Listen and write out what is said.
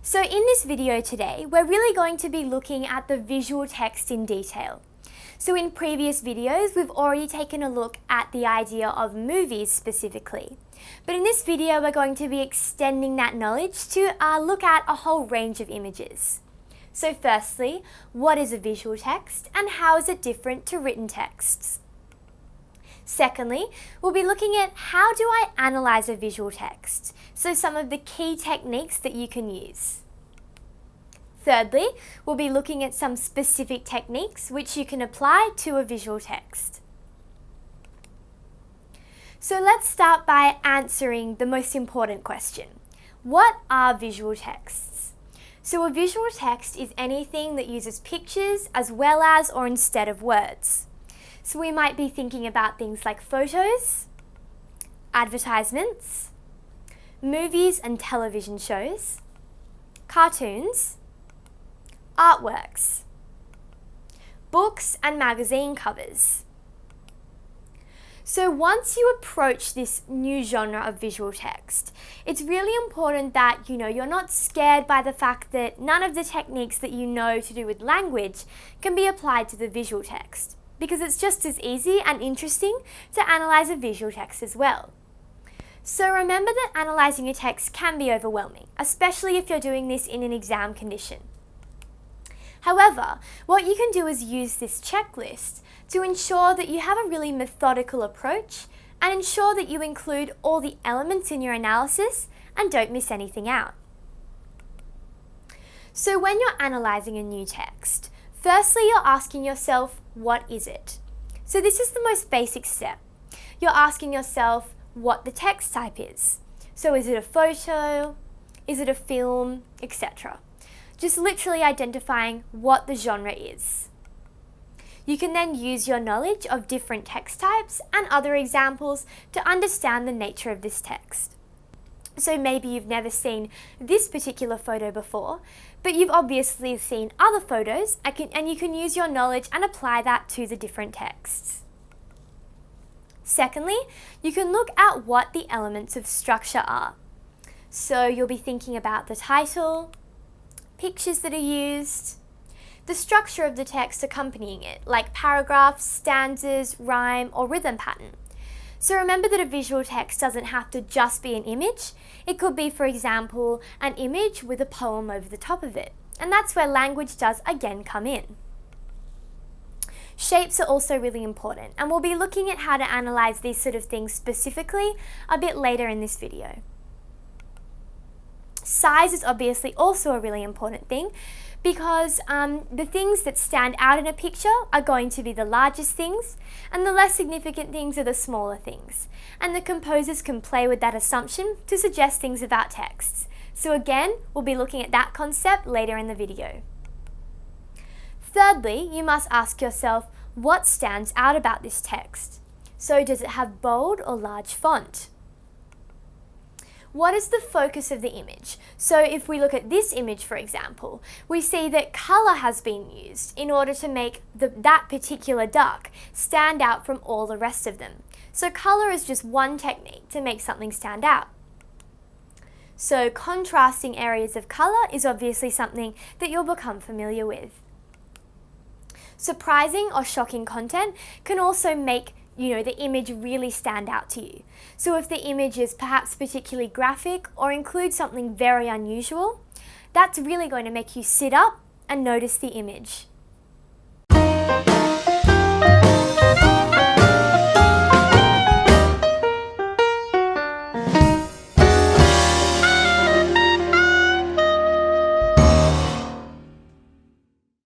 So in this video today, we're really going to be looking at the visual text in detail. So in previous videos, we've already taken a look at the idea of movies specifically. But in this video, we're going to be extending that knowledge to look at a whole range of images. So firstly, what is a visual text and how is it different to written texts? Secondly, we'll be looking at how do I analyze a visual text, so some of the key techniques that you can use. Thirdly, we'll be looking at some specific techniques which you can apply to a visual text. So let's start by answering the most important question. What are visual texts? So a visual text is anything that uses pictures as well as or instead of words. So we might be thinking about things like photos, advertisements, movies and television shows, cartoons, artworks, books and magazine covers. So once you approach this new genre of visual text, it's really important that you're not scared by the fact that none of the techniques that you know to do with language can be applied to the visual text, because it's just as easy and interesting to analyze a visual text as well. So remember that analyzing a text can be overwhelming, especially if you're doing this in an exam condition. However, what you can do is use this checklist to ensure that you have a really methodical approach and ensure that you include all the elements in your analysis and don't miss anything out. So when you're analyzing a new text, firstly, you're asking yourself, what is it? So this is the most basic step. You're asking yourself what the text type is. So is it a photo? Is it a film? Etc. Just literally identifying what the genre is. You can then use your knowledge of different text types and other examples to understand the nature of this text. So maybe you've never seen this particular photo before, but you've obviously seen other photos and you can use your knowledge and apply that to the different texts. Secondly, you can look at what the elements of structure are. So you'll be thinking about the title, pictures that are used, the structure of the text accompanying it, like paragraphs, stanzas, rhyme, or rhythm pattern. So remember that a visual text doesn't have to just be an image. It could be, for example, an image with a poem over the top of it. And that's where language does again come in. Shapes are also really important, and we'll be looking at how to analyze these sort of things specifically a bit later in this video. Size is obviously also a really important thing because the things that stand out in a picture are going to be the largest things and the less significant things are the smaller things. And the composers can play with that assumption to suggest things about texts. So again, we'll be looking at that concept later in the video. Thirdly, you must ask yourself what stands out about this text. So does it have bold or large font? What is the focus of the image? So if we look at this image, for example, we see that colour has been used in order to make that particular duck stand out from all the rest of them. So colour is just one technique to make something stand out. So contrasting areas of colour is obviously something that you'll become familiar with. Surprising or shocking content can also make the image really stand out to you. So if the image is perhaps particularly graphic or includes something very unusual, that's really going to make you sit up and notice the image.